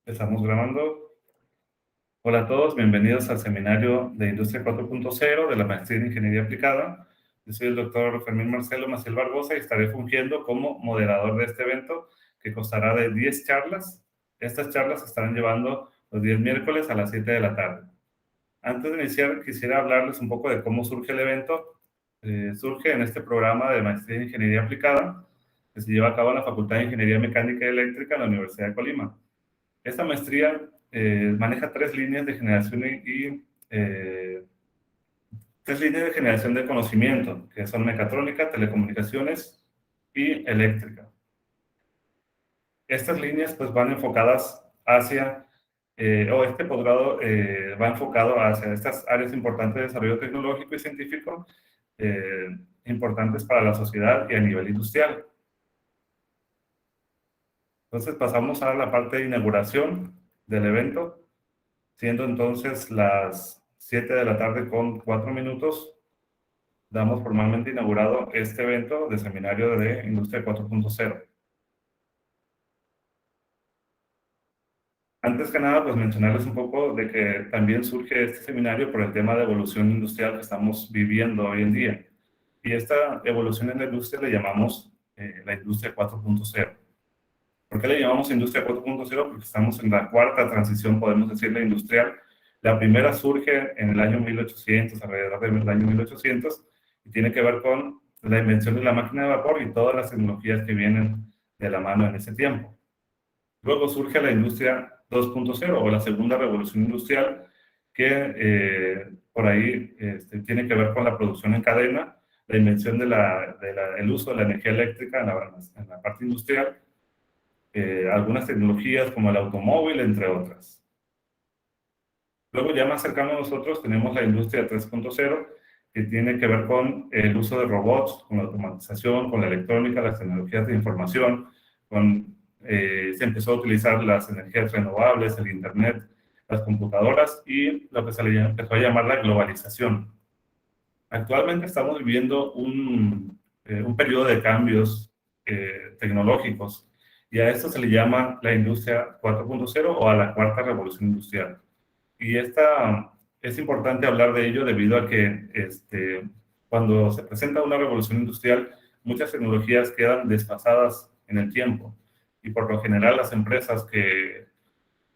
Estamos grabando. Hola a todos, bienvenidos al seminario de Industria 4.0 de la Maestría en Ingeniería Aplicada. Yo soy el doctor Fermín Marcelo Maciel Barbosa y estaré fungiendo como moderador de este evento que constará de 10 charlas. Estas charlas se estarán llevando los días miércoles a las 7 de la tarde. Antes de iniciar, quisiera hablarles un poco de cómo surge el evento. Surge en este programa de Maestría en Ingeniería Aplicada que se lleva a cabo en la Facultad de Ingeniería Mecánica y Eléctrica en la Universidad de Colima. Esta maestría maneja tres líneas de generación tres líneas de generación de conocimiento, que son mecatrónica, telecomunicaciones y eléctrica. Estas líneas pues van enfocadas hacia, este posgrado va enfocado hacia estas áreas importantes de desarrollo tecnológico y científico, importantes para la sociedad y a nivel industrial. Entonces pasamos a la parte de inauguración del evento, siendo entonces las 7 de la tarde con 4 minutos, damos formalmente inaugurado este evento de seminario de Industria 4.0. Antes que nada, pues mencionarles un poco de que también surge este seminario por el tema de evolución industrial que estamos viviendo hoy en día. Y esta evolución en la industria le llamamos la Industria 4.0. ¿Por qué le llamamos Industria 4.0? Porque estamos en la cuarta transición, podemos decirle, industrial. La primera surge en el año 1800, alrededor del año 1800, y tiene que ver con la invención de la máquina de vapor y todas las tecnologías que vienen de la mano en ese tiempo. Luego surge la Industria 2.0 o la segunda revolución industrial, que por ahí tiene que ver con la producción en cadena, la invención el uso de la energía eléctrica en la parte industrial, algunas tecnologías como el automóvil, entre otras. Luego, ya más cercano a nosotros, tenemos la industria 3.0, que tiene que ver con el uso de robots, con la automatización, con la electrónica, las tecnologías de información, se empezó a utilizar las energías renovables, el Internet, las computadoras y lo que se le empezó a llamar la globalización. Actualmente estamos viviendo un periodo de cambios tecnológicos, y a esto se le llama la industria 4.0 o a la cuarta revolución industrial. Y es importante hablar de ello debido a que cuando se presenta una revolución industrial, muchas tecnologías quedan desfasadas en el tiempo. Y por lo general las empresas que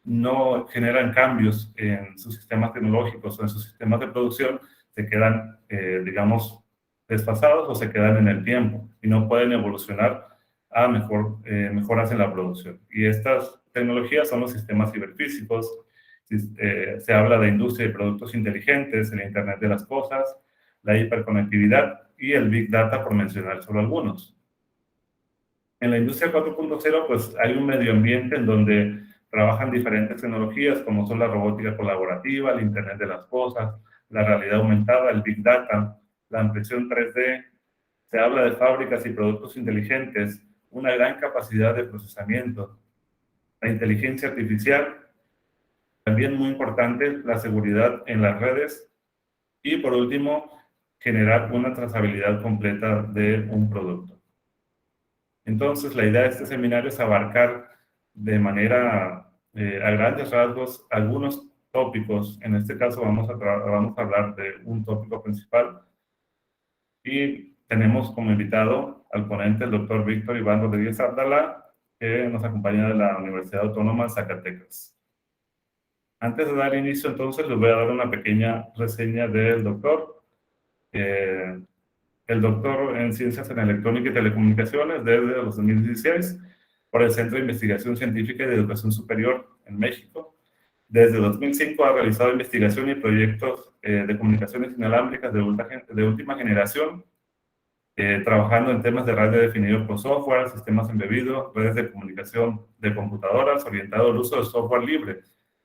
no generan cambios en sus sistemas tecnológicos o en sus sistemas de producción se quedan, digamos, desfasados o se quedan en el tiempo y no pueden evolucionar a mejoras en la producción. Y estas tecnologías son los sistemas ciberfísicos. Se habla de industria y productos inteligentes, el Internet de las cosas, la hiperconectividad y el Big Data, por mencionar solo algunos. En la industria 4.0, pues hay un medio ambiente en donde trabajan diferentes tecnologías como son la robótica colaborativa, el Internet de las cosas, la realidad aumentada, el Big Data, la impresión 3D. Se habla de fábricas y productos inteligentes, una gran capacidad de procesamiento, la inteligencia artificial, también muy importante, la seguridad en las redes y, por último, generar una trazabilidad completa de un producto. Entonces, la idea de este seminario es abarcar de manera, a grandes rasgos, algunos tópicos. En este caso vamos a hablar de un tópico principal y tenemos como invitado al ponente el doctor Víctor Iván Rodríguez Abdalá, que nos acompaña de la Universidad Autónoma de Zacatecas. Antes de dar inicio, entonces, les voy a dar una pequeña reseña del doctor. El doctor en Ciencias en Electrónica y Telecomunicaciones desde los 2016 por el Centro de Investigación Científica y de Educación Superior en México. Desde 2005 ha realizado investigación y proyectos de comunicaciones inalámbricas de última generación, trabajando en temas de radio definido por software, sistemas embebidos, redes de comunicación de computadoras, orientado al uso de software libre,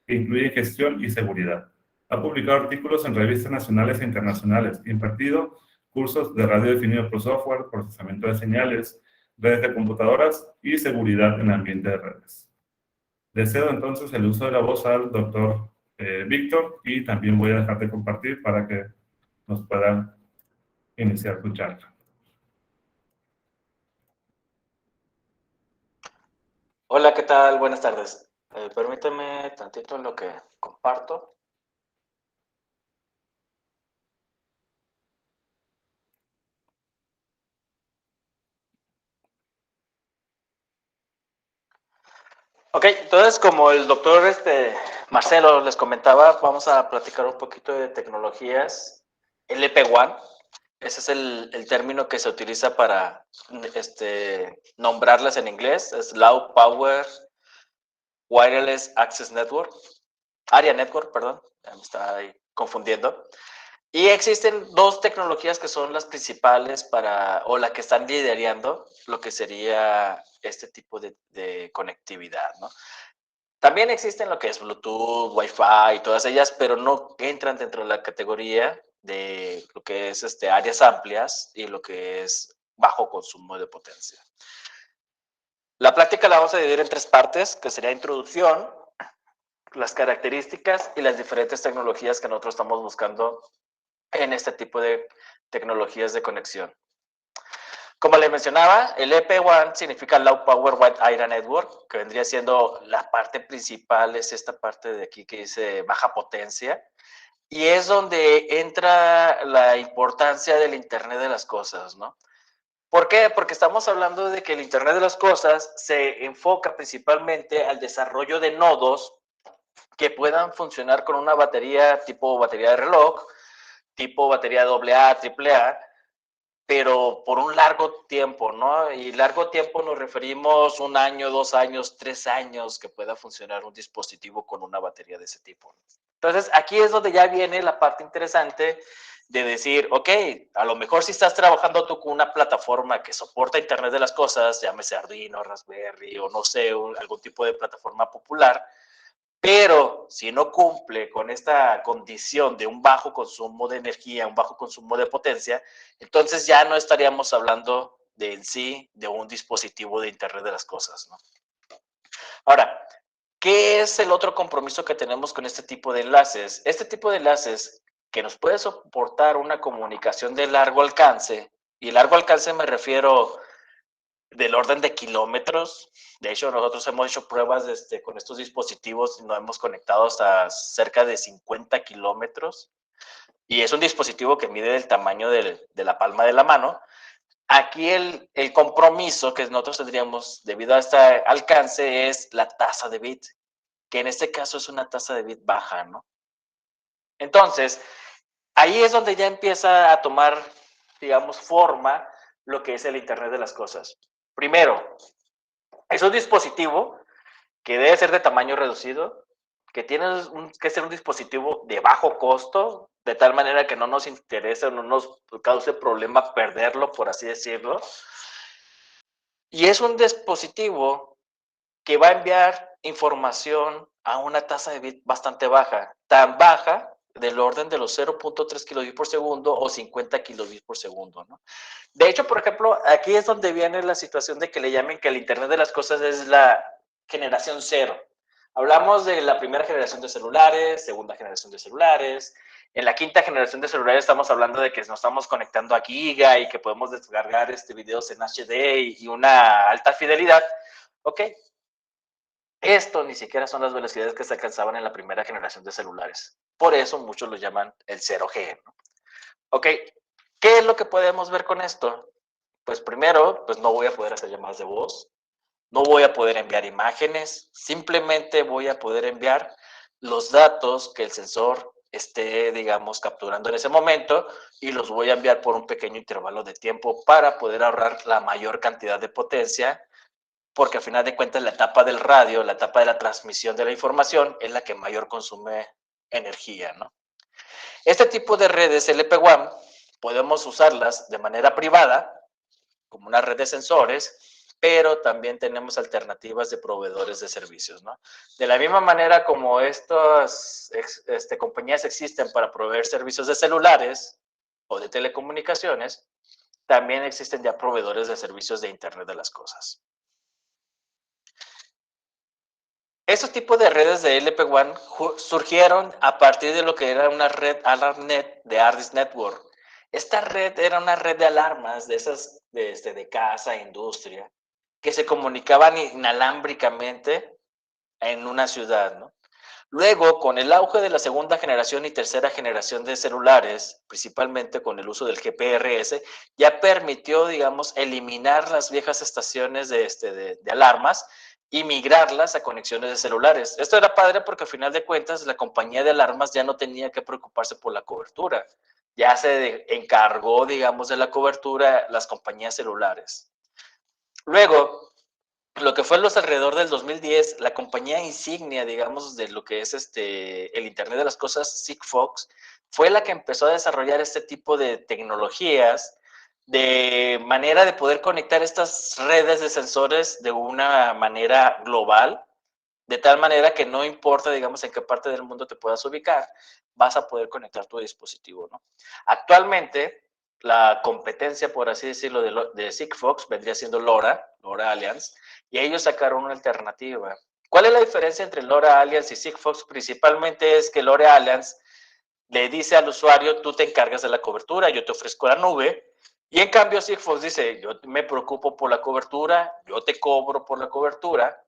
que incluye gestión y seguridad. Ha publicado artículos en revistas nacionales e internacionales, impartido cursos de radio definido por software, procesamiento de señales, redes de computadoras y seguridad en ambiente de redes. Le cedo entonces el uso de la voz al doctor Víctor y también voy a dejar de compartir para que nos pueda iniciar su charla. Hola, ¿qué tal? Buenas tardes. Permíteme tantito en lo que comparto. Ok, entonces como el doctor Marcelo les comentaba, vamos a platicar un poquito de tecnologías LP1. Ese es el término que se utiliza para nombrarlas en inglés. Es Low Power Wireless Access Network. Area Network, perdón. Ya me estaba ahí confundiendo. Y existen dos tecnologías que son las principales o la que están liderando lo que sería este tipo de conectividad, ¿no? También existen lo que es Bluetooth, Wi-Fi y todas ellas, pero no entran dentro de la categoría de lo que es áreas amplias y lo que es bajo consumo de potencia. La plática la vamos a dividir en tres partes, que sería introducción, las características y las diferentes tecnologías que nosotros estamos buscando en este tipo de tecnologías de conexión. Como le mencionaba, el EP1 significa Low Power Wide Area Network, que vendría siendo la parte principal, es esta parte de aquí que dice baja potencia, y es donde entra la importancia del Internet de las cosas, ¿no? ¿Por qué? Porque estamos hablando de que el Internet de las cosas se enfoca principalmente al desarrollo de nodos que puedan funcionar con una batería tipo batería de reloj, tipo batería AA, AAA, pero por un largo tiempo, ¿no? Y largo tiempo nos referimos 1 año, 2 años, 3 años que pueda funcionar un dispositivo con una batería de ese tipo. Entonces, aquí es donde ya viene la parte interesante de decir, ok, a lo mejor si estás trabajando tú con una plataforma que soporta Internet de las cosas, llámese Arduino, Raspberry o no sé, algún tipo de plataforma popular, pero si no cumple con esta condición de un bajo consumo de energía, un bajo consumo de potencia, entonces ya no estaríamos hablando de en sí de un dispositivo de Internet de las cosas, ¿no? Ahora, ¿qué es el otro compromiso que tenemos con este tipo de enlaces? Este tipo de enlaces que nos puede soportar una comunicación de largo alcance, y largo alcance me refiero del orden de kilómetros. De hecho, nosotros hemos hecho pruebas con estos dispositivos y nos hemos conectado hasta cerca de 50 kilómetros. Y es un dispositivo que mide el tamaño de la palma de la mano. Aquí el compromiso que nosotros tendríamos debido a este alcance es la tasa de bit, que en este caso es una tasa de bit baja, ¿no? Entonces, ahí es donde ya empieza a tomar, digamos, forma lo que es el Internet de las cosas. Primero, es un dispositivo que debe ser de tamaño reducido, que tiene que ser un dispositivo de bajo costo, de tal manera que no nos interese o no nos cause problema perderlo, por así decirlo. Y es un dispositivo que va a enviar información a una tasa de bit bastante baja, tan baja del orden de los 0.3 kilobits por segundo o 50 kilobits por segundo, ¿no? De hecho, por ejemplo, aquí es donde viene la situación de que le llamen que el Internet de las cosas es la generación cero. Hablamos de la primera generación de celulares, segunda generación de celulares. En la quinta generación de celulares estamos hablando de que nos estamos conectando a giga y que podemos descargar videos en HD y una alta fidelidad. Ok, esto ni siquiera son las velocidades que se alcanzaban en la primera generación de celulares. Por eso muchos lo llaman el 0G, ¿no? Ok, ¿qué es lo que podemos ver con esto? Pues primero, pues no voy a poder hacer llamadas de voz, no voy a poder enviar imágenes, simplemente voy a poder enviar los datos que el sensor esté, digamos, capturando en ese momento y los voy a enviar por un pequeño intervalo de tiempo para poder ahorrar la mayor cantidad de potencia, porque al final de cuentas la etapa del radio, la etapa de la transmisión de la información es la que mayor consume energía, ¿no? Este tipo de redes LP WAN podemos usarlas de manera privada, como una red de sensores, pero también tenemos alternativas de proveedores de servicios, ¿no? De la misma manera como estas compañías existen para proveer servicios de celulares o de telecomunicaciones, también existen ya proveedores de servicios de Internet de las cosas. Estos tipos de redes de LP1 surgieron a partir de lo que era una red AlarmNet de Ardis Network. Esta red era una red de alarmas de esas de casa, industria, que se comunicaban inalámbricamente en una ciudad, ¿no? Luego, con el auge de la segunda generación y tercera generación de celulares, principalmente con el uso del GPRS, ya permitió, digamos, eliminar las viejas estaciones de alarmas y migrarlas a conexiones de celulares. Esto era padre porque al final de cuentas la compañía de alarmas ya no tenía que preocuparse por la cobertura. Ya se encargó, digamos, de la cobertura las compañías celulares. Luego, lo que fue en los alrededor del 2010, la compañía insignia, digamos, de lo que es el Internet de las Cosas, Sigfox, fue la que empezó a desarrollar este tipo de tecnologías de manera de poder conectar estas redes de sensores de una manera global, de tal manera que no importa, digamos, en qué parte del mundo te puedas ubicar, vas a poder conectar tu dispositivo, ¿no? Actualmente, la competencia, por así decirlo, de Sigfox vendría siendo LoRa Alliance, y ellos sacaron una alternativa. ¿Cuál es la diferencia entre LoRa Alliance y Sigfox? Principalmente es que LoRa Alliance le dice al usuario, tú te encargas de la cobertura, yo te ofrezco la nube, y en cambio Sigfox dice, yo me preocupo por la cobertura, yo te cobro por la cobertura,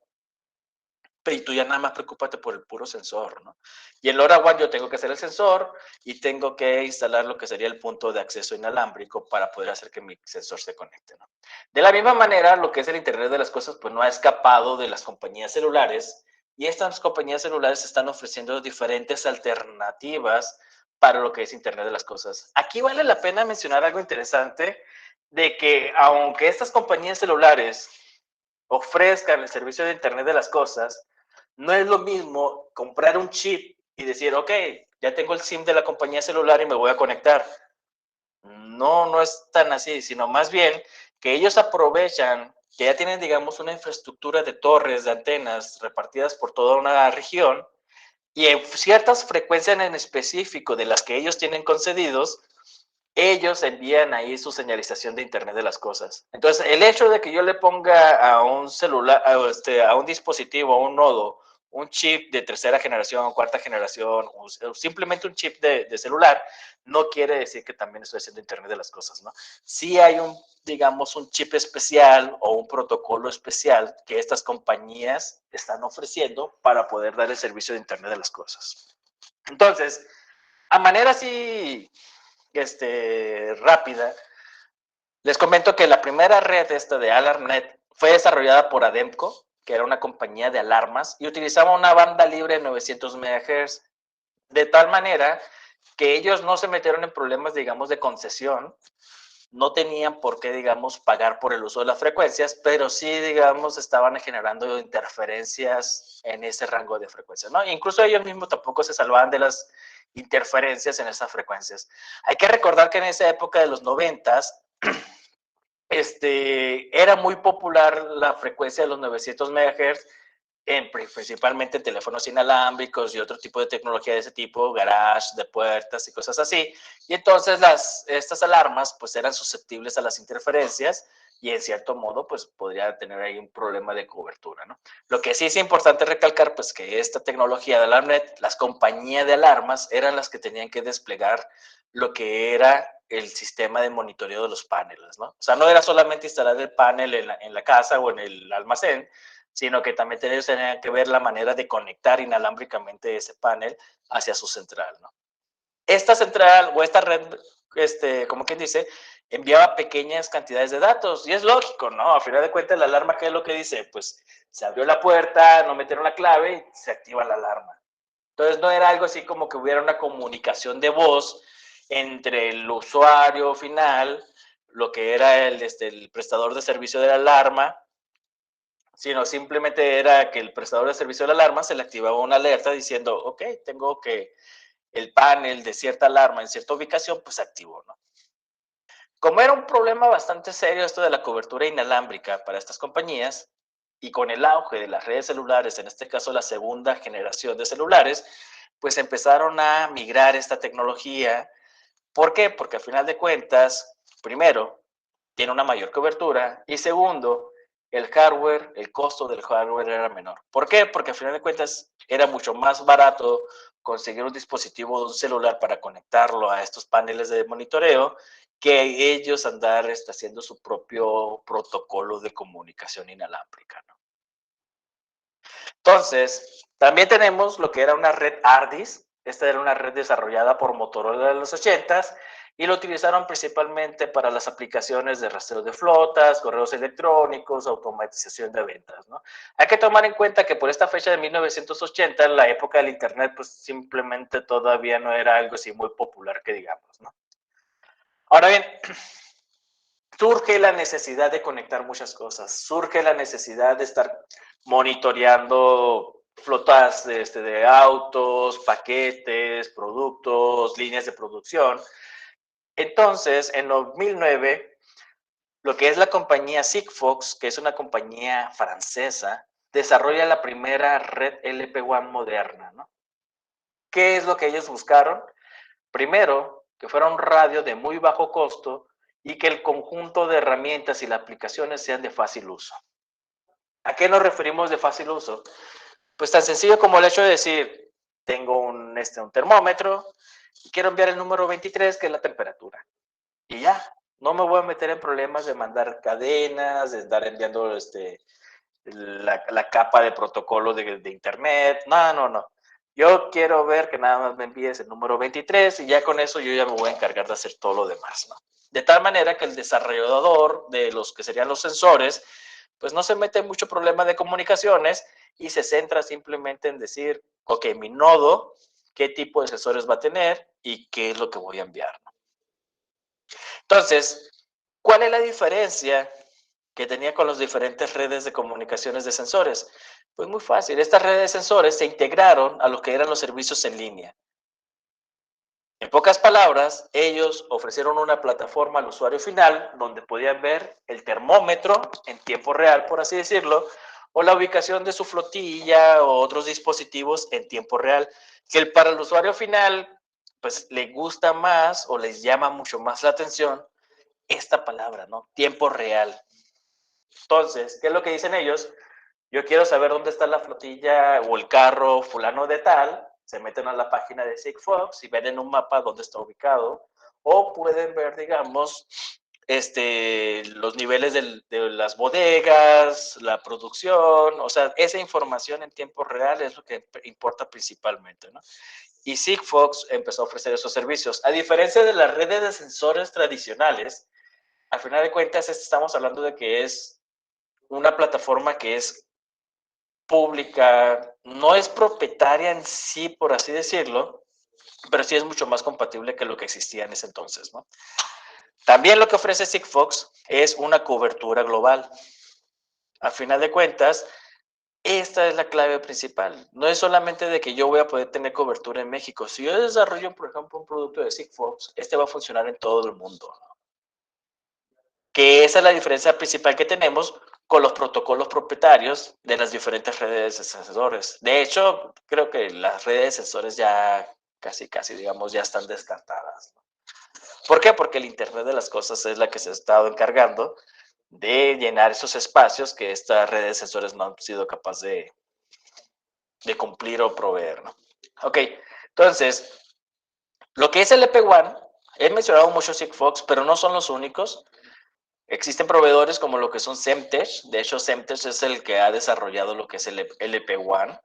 y tú ya nada más preocúpate por el puro sensor, ¿no? Y en LoRaWAN yo tengo que hacer el sensor y tengo que instalar lo que sería el punto de acceso inalámbrico para poder hacer que mi sensor se conecte, ¿no? De la misma manera, lo que es el Internet de las Cosas, pues no ha escapado de las compañías celulares, y estas compañías celulares están ofreciendo diferentes alternativas para lo que es Internet de las Cosas. Aquí vale la pena mencionar algo interesante, de que aunque estas compañías celulares ofrezcan el servicio de Internet de las Cosas, no es lo mismo comprar un chip y decir, ok, ya tengo el SIM de la compañía celular y me voy a conectar. No, no es tan así, sino más bien que ellos aprovechan que ya tienen, digamos, una infraestructura de torres, de antenas repartidas por toda una región, y en ciertas frecuencias en específico de las que ellos tienen concedidos, ellos envían ahí su señalización de Internet de las Cosas. Entonces, el hecho de que yo le ponga a un celular, a un dispositivo, a un nodo, un chip de tercera generación, cuarta generación, o simplemente un chip de celular, no quiere decir que también estoy haciendo Internet de las Cosas, ¿no? Sí hay digamos, un chip especial o un protocolo especial que estas compañías están ofreciendo para poder dar el servicio de Internet de las Cosas. Entonces, a manera así rápida, les comento que la primera red de AlarmNet fue desarrollada por Ademco, que era una compañía de alarmas, y utilizaba una banda libre de 900 MHz, de tal manera que ellos no se metieron en problemas, digamos, de concesión, no tenían por qué, digamos, pagar por el uso de las frecuencias, pero sí, digamos, estaban generando interferencias en ese rango de frecuencias, ¿no? Incluso ellos mismos tampoco se salvaban de las interferencias en esas frecuencias. Hay que recordar que en esa época de los 90s, era muy popular la frecuencia de los 900 MHz, principalmente en teléfonos inalámbricos y otro tipo de tecnología de ese tipo, garage, de puertas y cosas así. Y entonces estas alarmas pues eran susceptibles a las interferencias y en cierto modo pues podría tener ahí un problema de cobertura, ¿no? Lo que sí es importante recalcar pues que esta tecnología de AlarmNet, las compañías de alarmas eran las que tenían que desplegar lo que era el sistema de monitoreo de los paneles, ¿no? O sea, no era solamente instalar el panel en la casa o en el almacén, sino que también tenían que ver la manera de conectar inalámbricamente ese panel hacia su central, ¿no? Esta central o esta red, como quien dice, enviaba pequeñas cantidades de datos, y es lógico, ¿no? A final de cuentas, la alarma, ¿qué es lo que dice? Pues se abrió la puerta, no metieron la clave y se activa la alarma. Entonces no era algo así como que hubiera una comunicación de voz entre el usuario final, lo que era el prestador de servicio de la alarma, sino simplemente era que el prestador de servicio de la alarma se le activaba una alerta diciendo, ok, tengo que el panel de cierta alarma en cierta ubicación, pues se activó, ¿no? Como era un problema bastante serio esto de la cobertura inalámbrica para estas compañías, y con el auge de las redes celulares, en este caso la segunda generación de celulares, pues empezaron a migrar esta tecnología. ¿Por qué? Porque al final de cuentas, primero, tiene una mayor cobertura, y segundo, el hardware, el costo del hardware era menor. ¿Por qué? Porque al final de cuentas era mucho más barato conseguir un dispositivo de un celular para conectarlo a estos paneles de monitoreo que ellos andar haciendo su propio protocolo de comunicación inalámbrica, ¿no? Entonces, también tenemos lo que era una red ARDIS. Esta era una red desarrollada por Motorola en los 80s y lo utilizaron principalmente para las aplicaciones de rastreo de flotas, correos electrónicos, automatización de ventas, ¿no? Hay que tomar en cuenta que por esta fecha de 1980, la época del Internet, pues simplemente todavía no era algo así muy popular que digamos, ¿no? Ahora bien, surge la necesidad de conectar muchas cosas, surge la necesidad de estar monitoreando flotas de autos, paquetes, productos, líneas de producción. Entonces, en 2009, lo que es la compañía Sigfox, que es una compañía francesa, desarrolla la primera red LPWAN moderna, ¿no? ¿Qué es lo que ellos buscaron? Primero, que fuera un radio de muy bajo costo y que el conjunto de herramientas y las aplicaciones sean de fácil uso. ¿A qué nos referimos de fácil uso? Pues tan sencillo como el hecho de decir, tengo un termómetro y quiero enviar el número 23, que es la temperatura. Y ya, no me voy a meter en problemas de mandar cadenas, de estar enviando la capa de protocolo de internet. No, no, no. Yo quiero ver que nada más me envíes el número 23 y ya con eso yo ya me voy a encargar de hacer todo lo demás, ¿no? De tal manera que el desarrollador de los que serían los sensores, pues no se mete en mucho problema de comunicaciones y se centra simplemente en decir, ok, mi nodo, qué tipo de sensores va a tener y qué es lo que voy a enviar, ¿no? Entonces, ¿cuál es la diferencia que tenía con las diferentes redes de comunicaciones de sensores? Pues muy fácil, estas redes de sensores se integraron a lo que eran los servicios en línea. En pocas palabras, ellos ofrecieron una plataforma al usuario final donde podían ver el termómetro en tiempo real, por así decirlo, o la ubicación de su flotilla o otros dispositivos en tiempo real, que para el usuario final pues le gusta más o les llama mucho más la atención esta palabra, ¿no? Tiempo real. Entonces, ¿qué es lo que dicen ellos? Yo quiero saber dónde está la flotilla o el carro fulano de tal. Se meten a la página de Sigfox y ven en un mapa dónde está ubicado. O pueden ver, digamos, los niveles de las bodegas, la producción. O sea, esa información en tiempo real es lo que importa principalmente, ¿no? Y Sigfox empezó a ofrecer esos servicios. A diferencia de las redes de sensores tradicionales, al final de cuentas, estamos hablando de que es una plataforma que es pública, no es propietaria en sí, por así decirlo, pero sí es mucho más compatible que lo que existía en ese entonces, ¿no? También lo que ofrece Sigfox es una cobertura global. Al final de cuentas, esta es la clave principal. No es solamente de que yo voy a poder tener cobertura en México. Si yo desarrollo, por ejemplo, un producto de Sigfox, este va a funcionar en todo el mundo. Que esa es la diferencia principal que tenemos con los protocolos propietarios de las diferentes redes de sensores. De hecho, creo que las redes de sensores ya casi, digamos, ya están descartadas, ¿no? ¿Por qué? Porque el Internet de las cosas es la que se ha estado encargando de llenar esos espacios que esta red de sensores no han sido capaz de cumplir o proveer, ¿no? Ok, entonces, lo que es el LP WAN, he mencionado mucho Sigfox, pero no son los únicos. Existen proveedores como lo que son Semtech. De hecho, Semtech es el que ha desarrollado lo que es el LP WAN,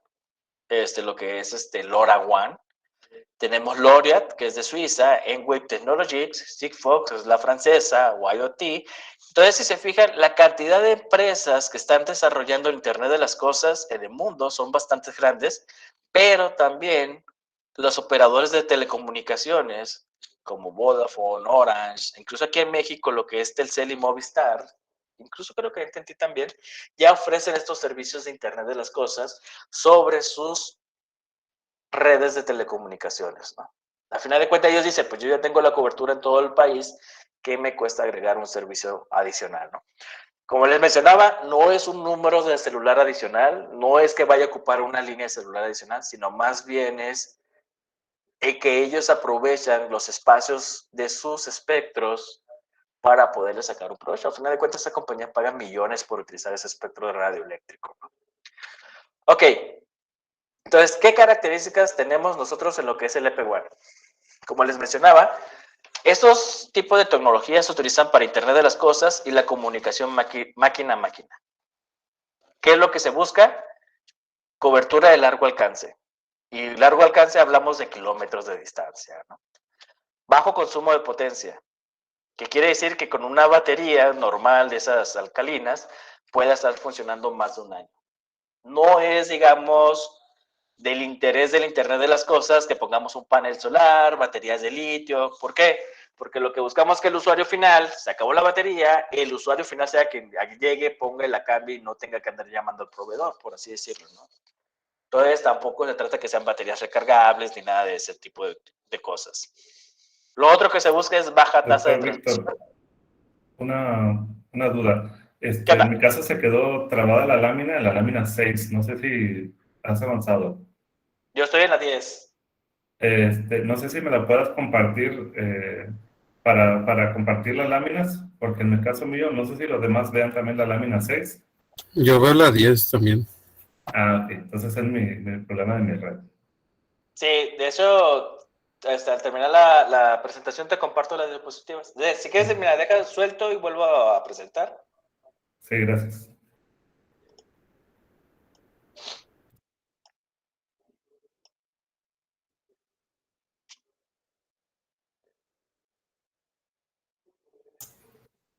lo que es LoRaWAN. Tenemos Laureate, que es de Suiza, N-Wave Technologies, Sigfox, es la francesa, YOT. Entonces, si se fijan, la cantidad de empresas que están desarrollando el Internet de las cosas en el mundo son bastante grandes, pero también los operadores de telecomunicaciones como Vodafone, Orange, incluso aquí en México lo que es Telcel y Movistar, incluso creo que AT&T también, ya ofrecen estos servicios de Internet de las cosas sobre sus redes de telecomunicaciones, ¿no? Al final de cuentas ellos dicen, pues yo ya tengo la cobertura en todo el país, ¿qué me cuesta agregar un servicio adicional, ¿no? Como les mencionaba, no es un número de celular adicional, no es que vaya a ocupar una línea de celular adicional, sino más bien es que ellos aprovechan los espacios de sus espectros para poderle sacar un provecho. Al final de cuentas, esa compañía paga millones por utilizar ese espectro de radioeléctrico, ¿no? Ok, entonces, ¿qué características tenemos nosotros en lo que es el LP WAN? Como les mencionaba, estos tipos de tecnologías se utilizan para Internet de las cosas y la comunicación máquina a máquina. ¿Qué es lo que se busca? cobertura de largo alcance. Y largo alcance hablamos de kilómetros de distancia, ¿no? Bajo consumo de potencia, que quiere decir que con una batería normal de esas alcalinas pueda estar funcionando más de un año. No es, digamos, del interés del Internet de las cosas que pongamos un panel solar, baterías de litio. ¿Por qué? Porque lo que buscamos es que el usuario final, se acabó la batería, el usuario final sea quien llegue, ponga y la cambie y no tenga que andar llamando al proveedor, por así decirlo, ¿no? Entonces tampoco se trata que sean baterías recargables ni nada de ese tipo de cosas. Lo otro que se busca es baja tasa de Doctor transmisión. Víctor, una duda. ¿Qué En mi onda? caso se quedó trabada la lámina 6. No sé si has avanzado. Yo estoy en la 10. No sé si me la puedas compartir para compartir las láminas, porque en el caso mío, no sé si los demás vean también la lámina 6. Yo veo la 10 también. Ah, ok. Entonces es mi problema de mi red. Sí, de hecho, al terminar la presentación te comparto las diapositivas. Si quieres, mira, deja suelto y vuelvo a presentar. Sí, gracias.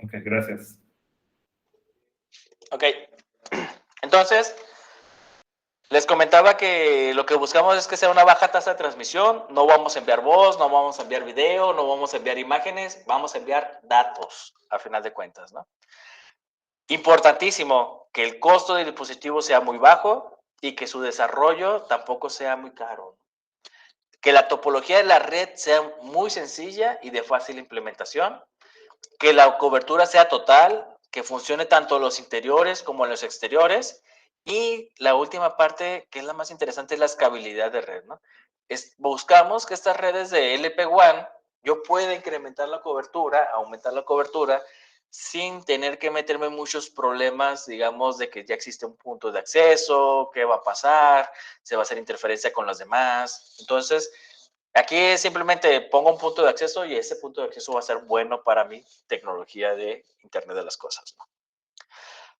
Ok, gracias. Ok. Entonces, les comentaba que lo que buscamos es que sea una baja tasa de transmisión. No vamos a enviar voz, no vamos a enviar video, no vamos a enviar imágenes, vamos a enviar datos, a final de cuentas, ¿no? Importantísimo que el costo del dispositivo sea muy bajo y que su desarrollo tampoco sea muy caro. Que la topología de la red sea muy sencilla y de fácil implementación. Que la cobertura sea total, que funcione tanto en los interiores como en los exteriores. Y la última parte, que es la más interesante, es la escalabilidad de red, ¿no? Buscamos que estas redes de LP WAN yo pueda incrementar la cobertura, aumentar la cobertura, sin tener que meterme en muchos problemas, digamos, de que ya existe un punto de acceso, qué va a pasar, se va a hacer interferencia con los demás. Entonces, aquí simplemente pongo un punto de acceso y ese punto de acceso va a ser bueno para mi tecnología de Internet de las Cosas, ¿no?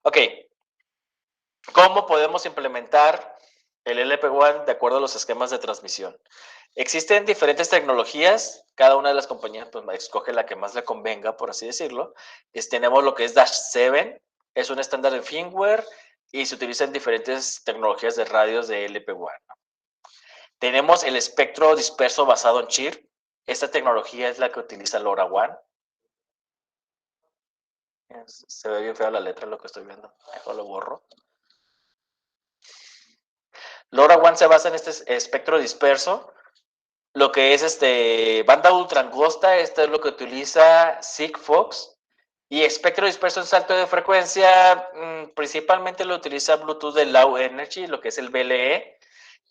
Ok, ¿cómo podemos implementar el LP WAN de acuerdo a los esquemas de transmisión? Existen diferentes tecnologías, cada una de las compañías pues escoge la que más le convenga, por así decirlo. Tenemos lo que es Dash 7, es un estándar de firmware y se utiliza en diferentes tecnologías de radios de LP WAN, ¿no? Tenemos el espectro disperso basado en chip. Esta tecnología es la que utiliza LoRaWAN. Se ve bien fea la letra lo que estoy viendo. Mejor lo borro. LoRaWAN se basa en este espectro disperso. Lo que es banda ultra angosta, esto es lo que utiliza Sigfox. Y espectro disperso en salto de frecuencia, principalmente lo utiliza Bluetooth de Low Energy, lo que es el BLE.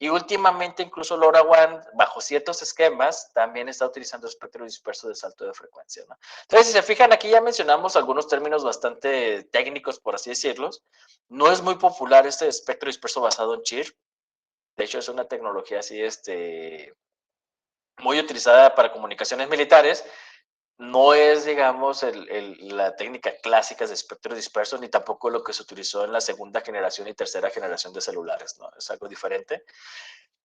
Y últimamente incluso LoRaWAN, bajo ciertos esquemas, también está utilizando espectro disperso de salto de frecuencia, ¿no? Entonces, si se fijan, aquí ya mencionamos algunos términos bastante técnicos, por así decirlos. No es muy popular este espectro disperso basado en chip. De hecho, es una tecnología así, muy utilizada para comunicaciones militares. No es, digamos, la técnica clásica de espectro disperso, ni tampoco lo que se utilizó en la segunda generación y tercera generación de celulares, ¿no? Es algo diferente.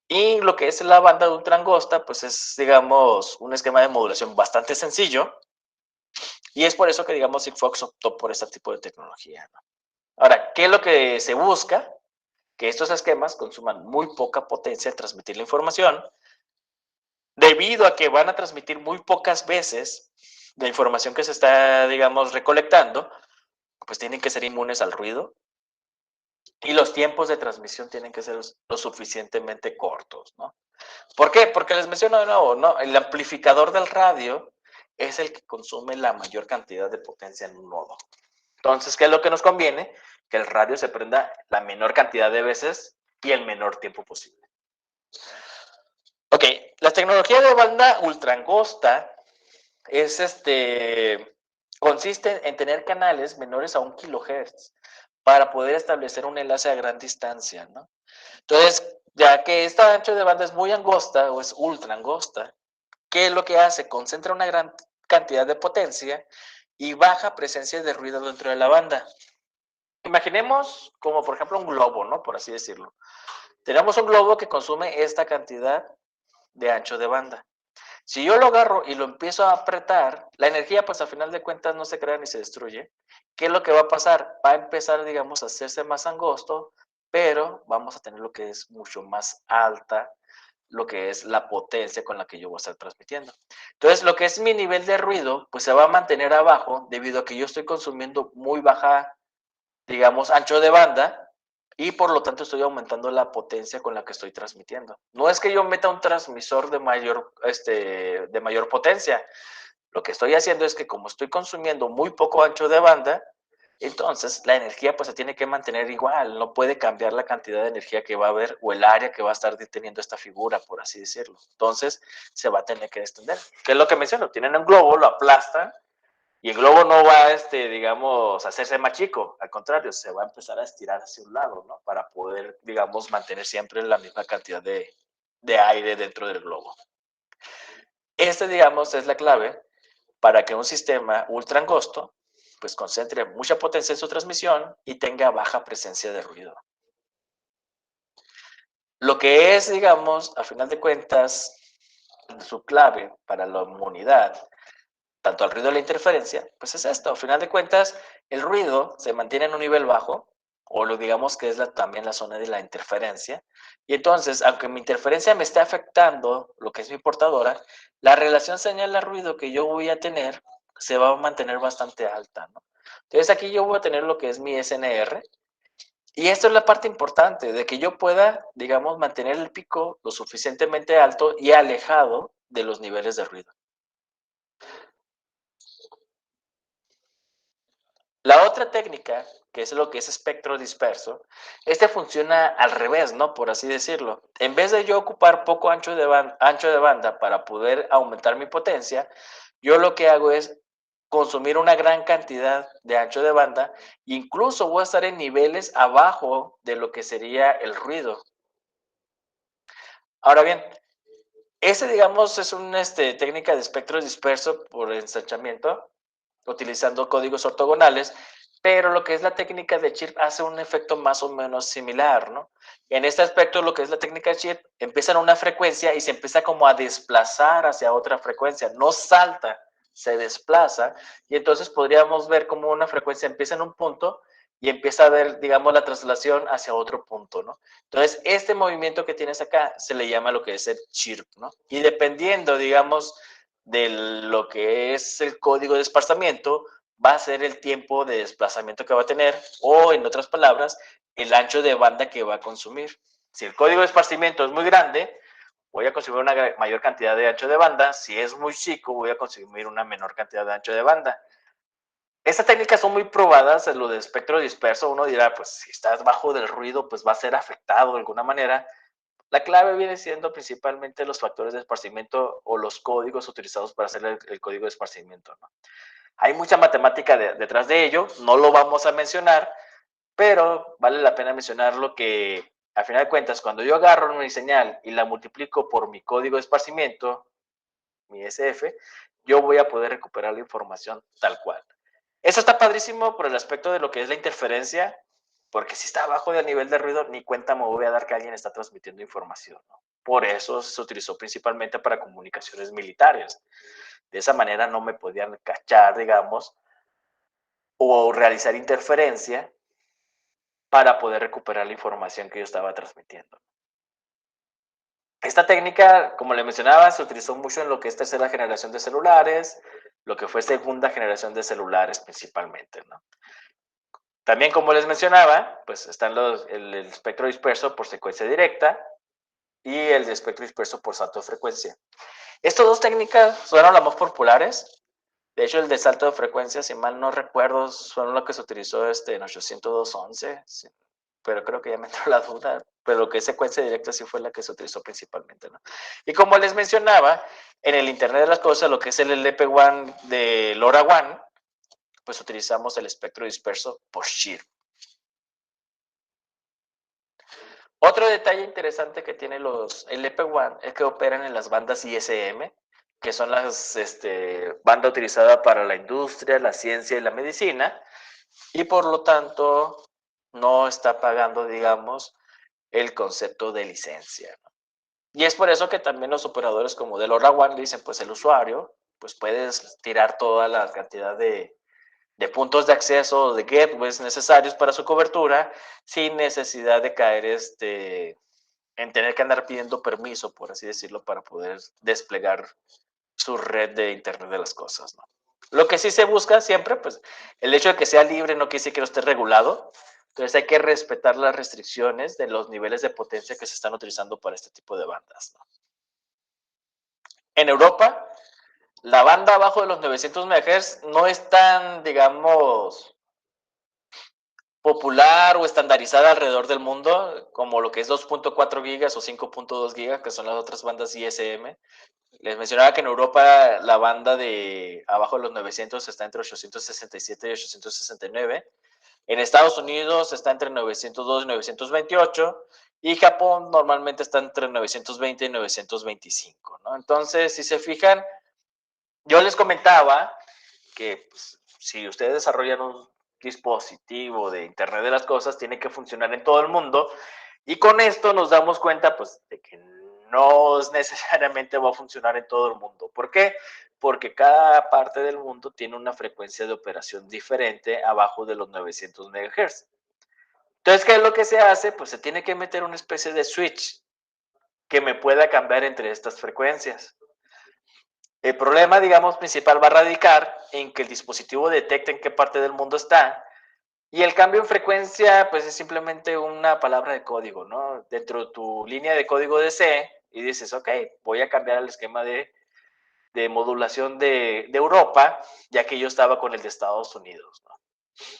Y lo que es la banda ultra angosta, pues es, digamos, un esquema de modulación bastante sencillo. Y es por eso que, digamos, Sigfox optó por este tipo de tecnología, ¿no? Ahora, ¿qué es lo que se busca? Que estos esquemas consuman muy poca potencia al transmitir la información, debido a que van a transmitir muy pocas veces la información que se está, digamos, recolectando, pues tienen que ser inmunes al ruido y los tiempos de transmisión tienen que ser lo suficientemente cortos, ¿no? ¿Por qué? Porque les menciono de nuevo, ¿no? El amplificador del radio es el que consume la mayor cantidad de potencia en un nodo. Entonces, ¿qué es lo que nos conviene? Que el radio se prenda la menor cantidad de veces y el menor tiempo posible. Ok, la tecnología de banda ultraangosta es consiste en tener canales menores a 1 kHz para poder establecer un enlace a gran distancia, ¿no? Entonces, ya que esta ancho de banda es muy angosta o es ultra angosta, ¿qué es lo que hace? Concentra una gran cantidad de potencia y baja presencia de ruido dentro de la banda. imaginemos como por ejemplo un globo, ¿no? Por así decirlo. Tenemos un globo que consume esta cantidad de ancho de banda. Si yo lo agarro y lo empiezo a apretar, la energía pues al final de cuentas no se crea ni se destruye. ¿Qué es lo que va a pasar? Va a empezar, digamos, a hacerse más angosto, pero vamos a tener lo que es mucho más alta, lo que es la potencia con la que yo voy a estar transmitiendo. Entonces, lo que es mi nivel de ruido, pues se va a mantener abajo debido a que yo estoy consumiendo muy baja, digamos, ancho de banda y por lo tanto estoy aumentando la potencia con la que estoy transmitiendo. No es que yo meta un transmisor de mayor potencia. Lo que estoy haciendo es que como estoy consumiendo muy poco ancho de banda, entonces la energía pues se tiene que mantener igual, no puede cambiar la cantidad de energía que va a haber o el área que va a estar deteniendo esta figura, por así decirlo. Entonces se va a tener que extender. ¿Qué es lo que menciono? Tienen un globo, lo aplastan y el globo no va, digamos, a hacerse más chico, al contrario, se va a empezar a estirar hacia un lado, ¿no? Para poder, digamos, mantener siempre la misma cantidad de aire dentro del globo. Digamos, es la clave para que un sistema ultra angosto pues concentre mucha potencia en su transmisión y tenga baja presencia de ruido. Lo que es, digamos, a final de cuentas, su clave para la inmunidad, tanto al ruido y la interferencia, pues es esto. A final de cuentas, el ruido se mantiene en un nivel bajo, o lo digamos que es también la zona de la interferencia. Y entonces, aunque mi interferencia me esté afectando lo que es mi portadora, la relación señal-ruido que yo voy a tener se va a mantener bastante alta, ¿no? Entonces aquí yo voy a tener lo que es mi SNR, y esto es la parte importante, de que yo pueda, digamos, mantener el pico lo suficientemente alto y alejado de los niveles de ruido. La otra técnica, que es lo que es espectro disperso, funciona al revés, ¿no? Por así decirlo. En vez de yo ocupar poco ancho de banda para poder aumentar mi potencia, yo lo que hago es consumir una gran cantidad de ancho de banda, incluso voy a estar en niveles abajo de lo que sería el ruido. Ahora bien, digamos, es una técnica de espectro disperso por ensanchamiento, utilizando códigos ortogonales, pero lo que es la técnica de chirp hace un efecto más o menos similar, ¿no? En este aspecto, lo que es la técnica de chirp, empieza en una frecuencia y se empieza como a desplazar hacia otra frecuencia, no salta, se desplaza, y entonces podríamos ver como una frecuencia empieza en un punto y empieza a ver, digamos, la traslación hacia otro punto, ¿no? Entonces, este movimiento que tienes acá se le llama lo que es el chirp, ¿no? Y dependiendo, digamos, de lo que es el código de desplazamiento, va a ser el tiempo de desplazamiento que va a tener, o en otras palabras, el ancho de banda que va a consumir. Si el código de esparcimiento es muy grande, voy a consumir una mayor cantidad de ancho de banda. Si es muy chico, voy a consumir una menor cantidad de ancho de banda. Estas técnicas son muy probadas en lo de espectro disperso. Uno dirá, pues si estás bajo del ruido, pues va a ser afectado de alguna manera. La clave viene siendo principalmente los factores de esparcimiento o los códigos utilizados para hacer el código de esparcimiento, ¿no? Hay mucha matemática detrás de ello, no lo vamos a mencionar, pero vale la pena mencionarlo que a final de cuentas, cuando yo agarro mi señal y la multiplico por mi código de esparcimiento, mi SF, yo voy a poder recuperar la información tal cual. Eso está padrísimo por el aspecto de lo que es la interferencia, porque si está abajo del nivel de ruido, ni cuenta me voy a dar que alguien está transmitiendo información, ¿no? Por eso se utilizó principalmente para comunicaciones militares. De esa manera no me podían cachar, digamos, o realizar interferencia para poder recuperar la información que yo estaba transmitiendo. Esta técnica, como le mencionaba, se utilizó mucho en lo que es tercera generación de celulares, lo que fue segunda generación de celulares principalmente, ¿no? También, como les mencionaba, pues están el espectro disperso por secuencia directa y el espectro disperso por salto de frecuencia. Estas dos técnicas fueron las más populares. De hecho, el de salto de frecuencia, si mal no recuerdo, fueron lo que se utilizó en 802.11, sí, pero creo que ya me entró la duda. Pero lo que es secuencia directa sí fue la que se utilizó principalmente, ¿no? Y como les mencionaba, en el Internet de las Cosas, lo que es el LP1 de LoRaWAN, pues utilizamos el espectro disperso por chirp. Otro detalle interesante que tiene los LP1 es que operan en las bandas ISM, que son las banda utilizada para la industria, la ciencia y la medicina, y por lo tanto no está pagando, digamos, el concepto de licencia, ¿no? Y es por eso que también los operadores como de LoRaWAN dicen, pues el usuario, pues puedes tirar toda la cantidad de puntos de acceso o de gateways necesarios para su cobertura sin necesidad de caer en tener que andar pidiendo permiso, por así decirlo, para poder desplegar su red de Internet de las cosas, ¿no? Lo que sí se busca siempre, pues el hecho de que sea libre no quiere decir que no esté regulado. Entonces hay que respetar las restricciones de los niveles de potencia que se están utilizando para este tipo de bandas, ¿no? En Europa, la banda abajo de los 900 MHz no es tan, digamos, popular o estandarizada alrededor del mundo como lo que es 2.4 gigas o 5.2 gigas, que son las otras bandas ISM. Les mencionaba que en Europa la banda de abajo de los 900 está entre 867 y 869. En Estados Unidos está entre 902 y 928. Y Japón normalmente está entre 920 y 925, ¿no? Entonces, si se fijan, yo les comentaba que pues, si ustedes desarrollan un dispositivo de Internet de las Cosas, tiene que funcionar en todo el mundo. Y con esto nos damos cuenta, pues, de que no necesariamente va a funcionar en todo el mundo. ¿Por qué? Porque cada parte del mundo tiene una frecuencia de operación diferente abajo de los 900 MHz. Entonces, ¿qué es lo que se hace? Pues se tiene que meter una especie de switch que me pueda cambiar entre estas frecuencias. El problema, digamos, principal va a radicar en que el dispositivo detecte en qué parte del mundo está. Y el cambio en frecuencia, pues es simplemente una palabra de código, ¿no? Dentro de tu línea de código de C, y dices, ok, voy a cambiar el esquema de modulación de Europa, ya que yo estaba con el de Estados Unidos, ¿no?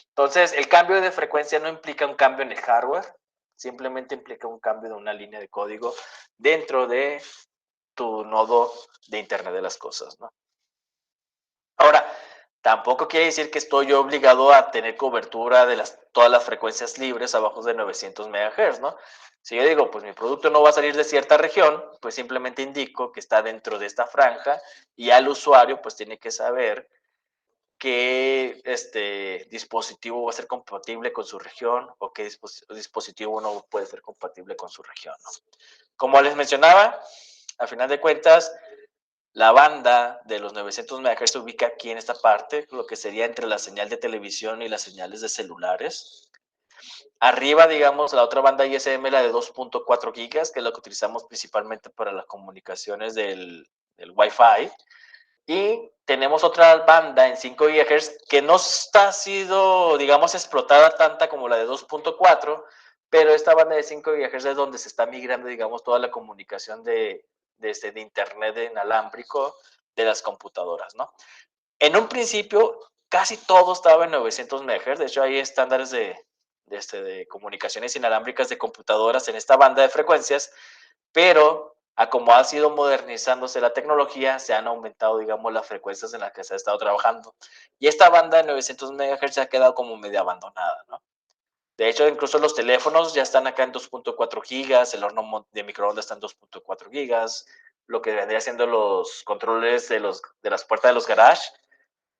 Entonces, el cambio de frecuencia no implica un cambio en el hardware, simplemente implica un cambio de una línea de código dentro de tu nodo de Internet de las Cosas, ¿no? Ahora, tampoco quiere decir que estoy yo obligado a tener cobertura de todas las frecuencias libres abajo de 900 MHz, ¿no? Si yo digo, pues mi producto no va a salir de cierta región, pues simplemente indico que está dentro de esta franja y al usuario pues tiene que saber qué dispositivo va a ser compatible con su región o qué dispositivo no puede ser compatible con su región, ¿no? Como les mencionaba, a final de cuentas, la banda de los 900 MHz se ubica aquí en esta parte, lo que sería entre la señal de televisión y las señales de celulares. Arriba, digamos, la otra banda ISM, la de 2.4 gigas, que es la que utilizamos principalmente para las comunicaciones del Wi-Fi. Y tenemos otra banda en 5 GHz que no está sido, digamos, explotada tanta como la de 2.4, pero esta banda de 5 GHz es donde se está migrando, digamos, toda la comunicación de Internet inalámbrico de las computadoras, ¿no? En un principio, casi todo estaba en 900 MHz. De hecho, hay estándares de comunicaciones inalámbricas de computadoras en esta banda de frecuencias, pero a como ha sido modernizándose la tecnología, se han aumentado, digamos, las frecuencias en las que se ha estado trabajando. Y esta banda de 900 MHz se ha quedado como medio abandonada, ¿no? De hecho, incluso los teléfonos ya están acá en 2.4 gigas, el horno de microondas está en 2.4 gigas, lo que vendría siendo los controles de las puertas de los garages,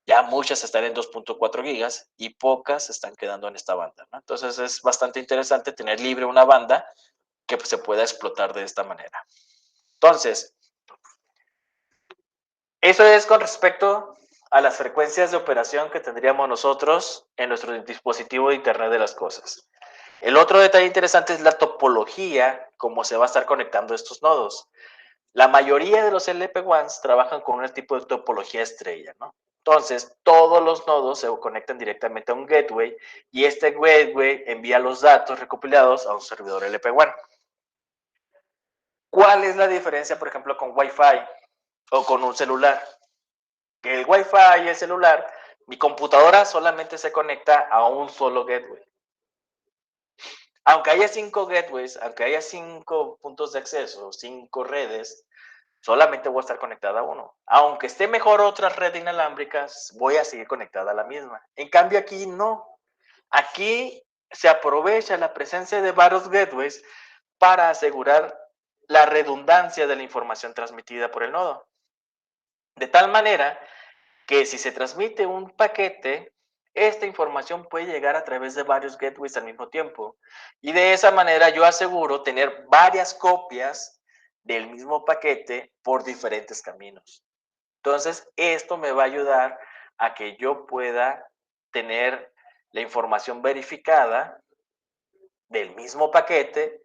ya muchas están en 2.4 gigas y pocas están quedando en esta banda, ¿no? Entonces es bastante interesante tener libre una banda que se pueda explotar de esta manera. Entonces, eso es con respecto a las frecuencias de operación que tendríamos nosotros en nuestro dispositivo de Internet de las Cosas. El otro detalle interesante es la topología, cómo se va a estar conectando estos nodos. La mayoría de los LP-WANs trabajan con un tipo de topología estrella, ¿no? Entonces, todos los nodos se conectan directamente a un gateway y este gateway envía los datos recopilados a un servidor LP-WAN. ¿Cuál es la diferencia, por ejemplo, con Wi-Fi o con un celular? Que el Wi-Fi y el celular, mi computadora solamente se conecta a un solo gateway. Aunque haya 5 gateways, aunque haya 5 puntos de acceso, 5 redes, solamente voy a estar conectada a uno. Aunque esté mejor otras redes inalámbricas, voy a seguir conectada a la misma. En cambio aquí no. Aquí se aprovecha la presencia de varios gateways para asegurar la redundancia de la información transmitida por el nodo. De tal manera que si se transmite un paquete esta información puede llegar a través de varios gateways al mismo tiempo. Y de esa manera yo aseguro tener varias copias del mismo paquete por diferentes caminos. Entonces, esto me va a ayudar a que yo pueda tener la información verificada del mismo paquete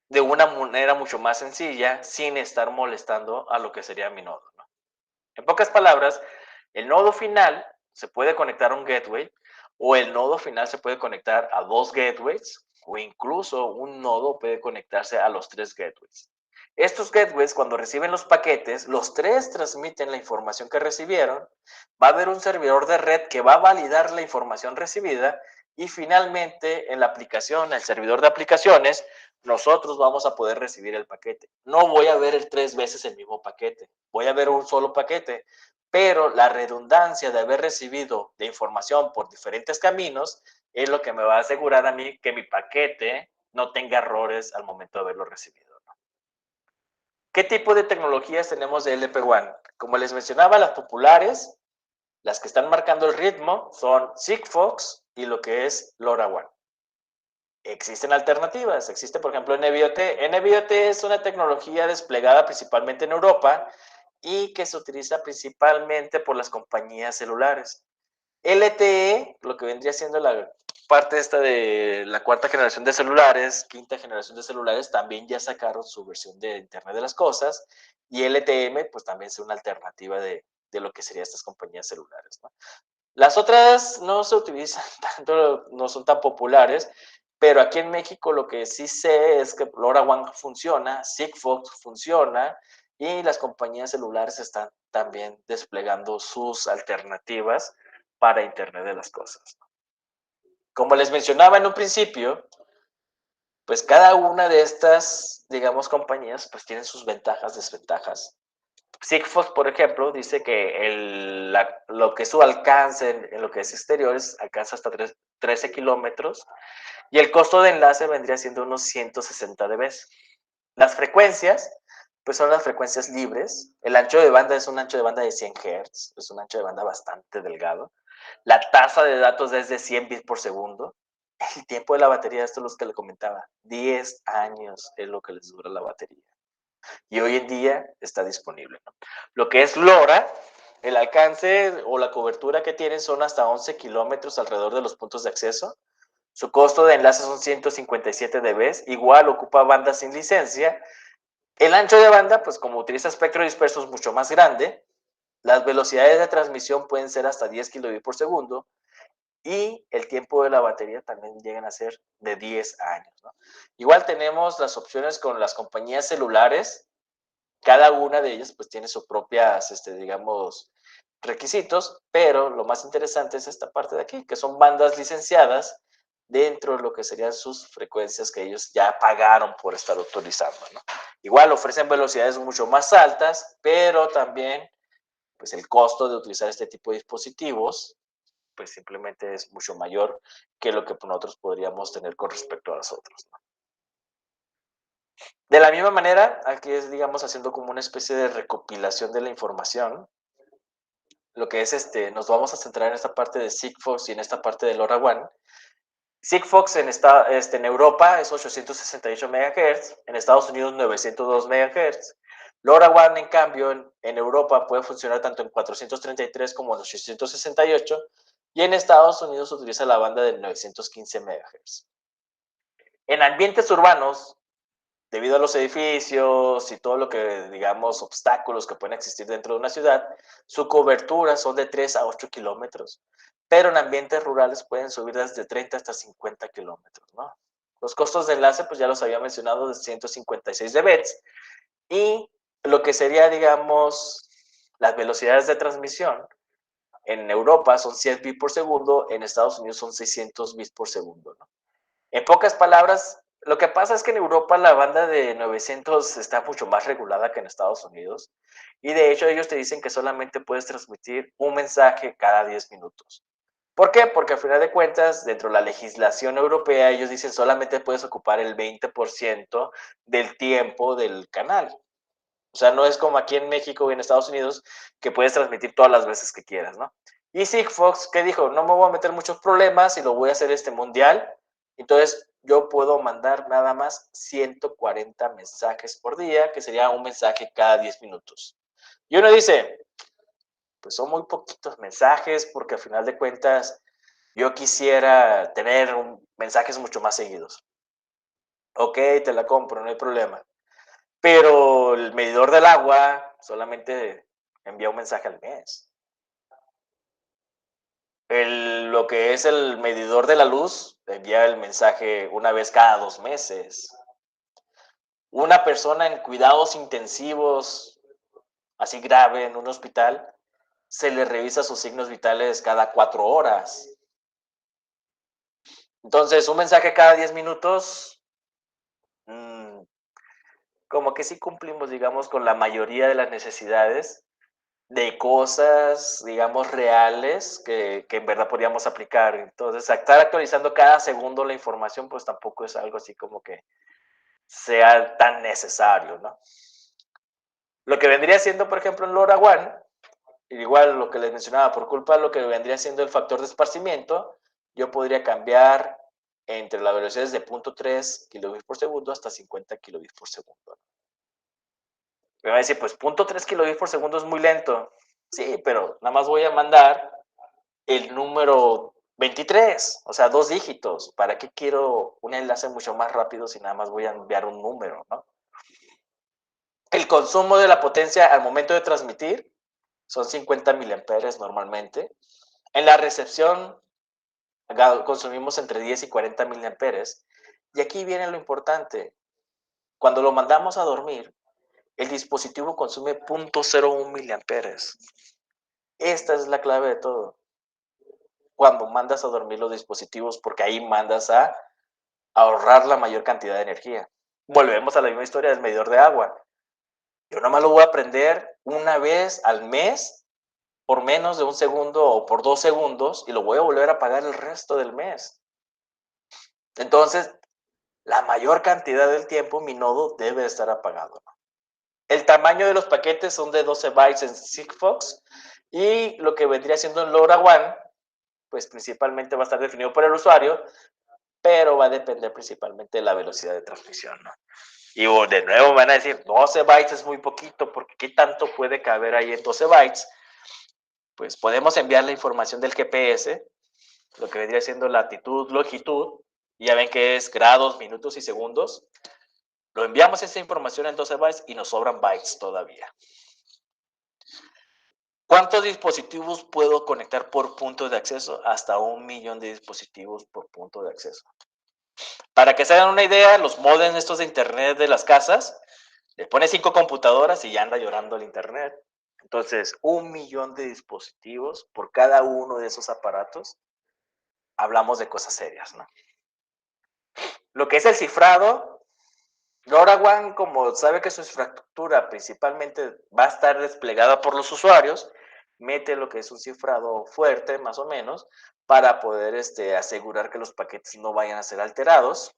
de una manera mucho más sencilla, sin estar molestando a lo que sería mi nodo, ¿no? En pocas palabras, el nodo final se puede conectar a un gateway, o el nodo final se puede conectar a 2 gateways, o incluso un nodo puede conectarse a los 3 gateways. Estos gateways, cuando reciben los paquetes, los 3 transmiten la información que recibieron. Va a haber un servidor de red que va a validar la información recibida, y finalmente en la aplicación, el servidor de aplicaciones, nosotros vamos a poder recibir el paquete. No voy a ver 3 veces el mismo paquete, voy a ver un solo paquete, pero la redundancia de haber recibido de información por diferentes caminos es lo que me va a asegurar a mí que mi paquete no tenga errores al momento de haberlo recibido, ¿no? ¿Qué tipo de tecnologías tenemos de LP WAN? Como les mencionaba, las populares, las que están marcando el ritmo, son Sigfox y lo que es LoRaWAN. Existen alternativas, existe por ejemplo NB-IoT. NB-IoT es una tecnología desplegada principalmente en Europa y que se utiliza principalmente por las compañías celulares. LTE, lo que vendría siendo la parte esta de la cuarta generación de celulares, quinta generación de celulares, también ya sacaron su versión de Internet de las Cosas, y LTM pues también es una alternativa de lo que serían estas compañías celulares, ¿no? Las otras no se utilizan tanto, no son tan populares, pero aquí en México lo que sí sé es que LoRaWAN funciona, Sigfox funciona, y las compañías celulares están también desplegando sus alternativas para Internet de las Cosas. Como les mencionaba en un principio, pues cada una de estas, digamos, compañías, pues tienen sus ventajas, desventajas. Sigfox, por ejemplo, dice que lo que es su alcance en lo que es exteriores alcanza hasta 13 kilómetros, y el costo de enlace vendría siendo unos 160 dB. Las frecuencias, pues son las frecuencias libres. El ancho de banda es un ancho de banda de 100 Hz, es un ancho de banda bastante delgado. La tasa de datos es de 100 bits por segundo. El tiempo de la batería, esto es lo que le comentaba, 10 años es lo que les dura la batería. Y hoy en día está disponible, ¿no? Lo que es LoRa, el alcance o la cobertura que tienen son hasta 11 kilómetros alrededor de los puntos de acceso. Su costo de enlace son 157 dB, igual ocupa banda sin licencia. El ancho de banda, pues como utiliza espectro disperso, es mucho más grande. Las velocidades de transmisión pueden ser hasta 10 kilobits por segundo, y el tiempo de la batería también llegan a ser de 10 años, ¿no? Igual tenemos las opciones con las compañías celulares. Cada una de ellas pues tiene sus propias, digamos, requisitos, pero lo más interesante es esta parte de aquí, que son bandas licenciadas dentro de lo que serían sus frecuencias que ellos ya pagaron por estar utilizando, ¿no? Igual ofrecen velocidades mucho más altas, pero también pues el costo de utilizar este tipo de dispositivos pues simplemente es mucho mayor que lo que nosotros podríamos tener con respecto a los otros, ¿no? De la misma manera, aquí es, digamos, haciendo como una especie de recopilación de la información. Lo que es nos vamos a centrar en esta parte de Sigfox y en esta parte de LoRaWAN. Sigfox en Europa es 868 MHz, en Estados Unidos 902 MHz. LoRaWAN, en cambio, en Europa puede funcionar tanto en 433 como en 868, y en Estados Unidos utiliza la banda de 915 MHz. En ambientes urbanos, debido a los edificios y todo lo que, digamos, obstáculos que pueden existir dentro de una ciudad, su cobertura son de 3 a 8 kilómetros, pero en ambientes rurales pueden subir desde 30 hasta 50 kilómetros, ¿no? Los costos de enlace, pues ya los había mencionado, de 156 dB, y lo que sería, digamos, las velocidades de transmisión, en Europa son 100 bits por segundo, en Estados Unidos son 600 bits por segundo, ¿no? En pocas palabras, lo que pasa es que en Europa la banda de 900 está mucho más regulada que en Estados Unidos, y de hecho ellos te dicen que solamente puedes transmitir un mensaje cada 10 minutos. ¿Por qué? Porque al final de cuentas, dentro de la legislación europea, ellos dicen solamente puedes ocupar el 20% del tiempo del canal. O sea, no es como aquí en México y en Estados Unidos que puedes transmitir todas las veces que quieras, ¿no? Y Sigfox, ¿qué dijo? No me voy a meter muchos problemas y lo voy a hacer mundial. Entonces, yo puedo mandar nada más 140 mensajes por día, que sería un mensaje cada 10 minutos. Y uno dice, pues son muy poquitos mensajes, porque al final de cuentas, yo quisiera tener mensajes mucho más seguidos. Ok, te la compro, no hay problema. Pero el medidor del agua solamente envía un mensaje al mes. Lo que es el medidor de la luz envía el mensaje una vez cada 2 meses. Una persona en cuidados intensivos, así grave, en un hospital, se le revisa sus signos vitales cada 4 horas. Entonces, un mensaje cada 10 minutos, como que sí cumplimos, digamos, con la mayoría de las necesidades de cosas, digamos, reales que en verdad podríamos aplicar. Entonces, estar actualizando cada segundo la información, pues tampoco es algo así como que sea tan necesario, ¿no? Lo que vendría siendo, por ejemplo, en LoRaWAN, igual lo que les mencionaba, por culpa de lo que vendría siendo el factor de esparcimiento, yo podría cambiar entre las velocidades de 0.3 kilobits por segundo hasta 50 kilobits por segundo. Me va a decir, pues 0.3 kilobits por segundo es muy lento. Sí, pero nada más voy a mandar el número 23, o sea, 2 dígitos. ¿Para qué quiero un enlace mucho más rápido si nada más voy a enviar un número, ¿no? El consumo de la potencia al momento de transmitir son 50 miliamperes normalmente. En la recepción consumimos entre 10 y 40 miliamperes. Y aquí viene lo importante. Cuando lo mandamos a dormir, el dispositivo consume 0.01 miliamperes. Esta es la clave de todo. Cuando mandas a dormir los dispositivos, porque ahí mandas a ahorrar la mayor cantidad de energía. Volvemos a la misma historia del medidor de agua. Yo nomás lo voy a prender una vez al mes, por menos de 1 segundo o por 2 segundos, y lo voy a volver a apagar el resto del mes. Entonces, la mayor cantidad del tiempo mi nodo debe estar apagado. El tamaño de los paquetes son de 12 bytes en Sigfox, y lo que vendría siendo en LoRaWAN, pues principalmente va a estar definido por el usuario, pero va a depender principalmente de la velocidad de transmisión, ¿no? Y de nuevo van a decir, 12 bytes es muy poquito, porque ¿qué tanto puede caber ahí en 12 bytes? Pues podemos enviar la información del GPS, lo que vendría siendo latitud, longitud, y ya ven que es grados, minutos y segundos. Lo enviamos esa información en 12 bytes y nos sobran bytes todavía. ¿Cuántos dispositivos puedo conectar por punto de acceso? Hasta 1 millón de dispositivos por punto de acceso. Para que se hagan una idea, los modems estos de internet de las casas, le pones 5 computadoras y ya anda llorando el internet. Entonces, 1 millón de dispositivos por cada uno de esos aparatos, hablamos de cosas serias, ¿no? Lo que es el cifrado, LoRaWAN, como sabe que su infraestructura principalmente va a estar desplegada por los usuarios, mete lo que es un cifrado fuerte, más o menos, para poder asegurar que los paquetes no vayan a ser alterados.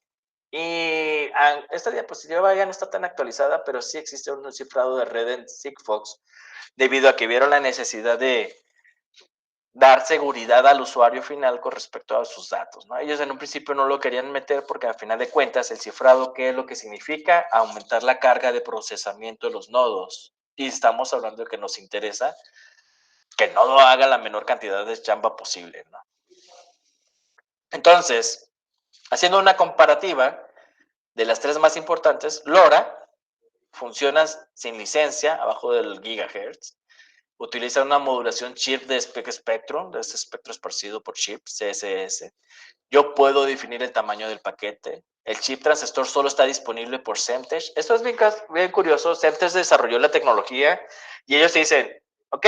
Y esta diapositiva ya no está tan actualizada, pero sí existe un cifrado de red en Sigfox, debido a que vieron la necesidad de dar seguridad al usuario final con respecto a sus datos, ¿no? Ellos en un principio no lo querían meter porque al final de cuentas el cifrado, ¿qué es lo que significa? Aumentar la carga de procesamiento de los nodos. Y estamos hablando de que nos interesa que el nodo haga la menor cantidad de chamba posible, ¿no? Entonces, haciendo una comparativa de las 3 más importantes, LoRa funciona sin licencia, abajo del gigahertz. Utiliza una modulación chip de spectrum, de este espectro esparcido por chip, CSS. Yo puedo definir el tamaño del paquete. El chip transistor solo está disponible por Semtech. Esto es bien curioso. Semtech desarrolló la tecnología y ellos dicen, ok,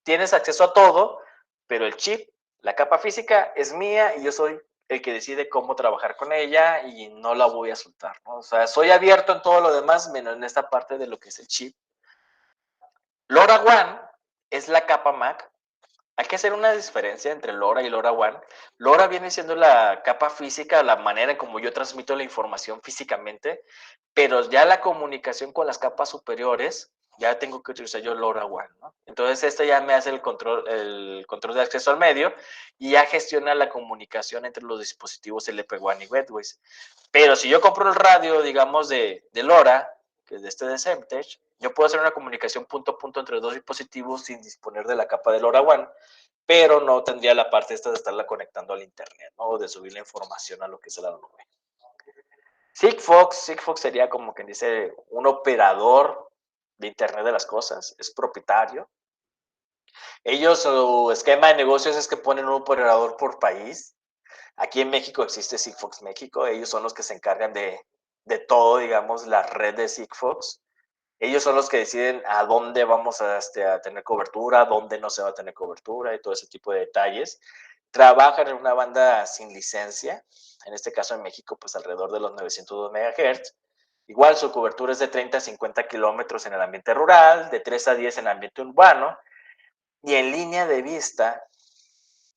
tienes acceso a todo, pero el chip, la capa física es mía y yo soy el que decide cómo trabajar con ella y no la voy a soltar, ¿no? O sea, soy abierto en todo lo demás, menos en esta parte de lo que es el chip. LoRaWAN es la capa MAC. Hay que hacer una diferencia entre LoRa y LoRaWAN. LoRa viene siendo la capa física, la manera en como yo transmito la información físicamente, pero ya la comunicación con las capas superiores ya tengo que utilizar yo LoRaWAN, ¿no? Entonces, esto ya me hace el control de acceso al medio y ya gestiona la comunicación entre los dispositivos LP WAN y Gateways. Pero si yo compro el radio, digamos, de LoRa, que es de Semtech, yo puedo hacer una comunicación punto a punto entre dos dispositivos sin disponer de la capa de LoRaWAN, pero no tendría la parte esta de estarla conectando al internet, ¿no? O de subir la información a lo que es la nube. Sigfox sería como quien dice un operador de Internet de las cosas, es propietario. Ellos, su esquema de negocios es que ponen un operador por país. Aquí en México existe Sigfox México, ellos son los que se encargan de todo, digamos, la red de Sigfox. Ellos son los que deciden a dónde vamos a tener cobertura, dónde no se va a tener cobertura y todo ese tipo de detalles. Trabajan en una banda sin licencia, en este caso en México, pues alrededor de los 902 MHz. Igual su cobertura es de 30 a 50 kilómetros en el ambiente rural, de 3 a 10 en el ambiente urbano, y en línea de vista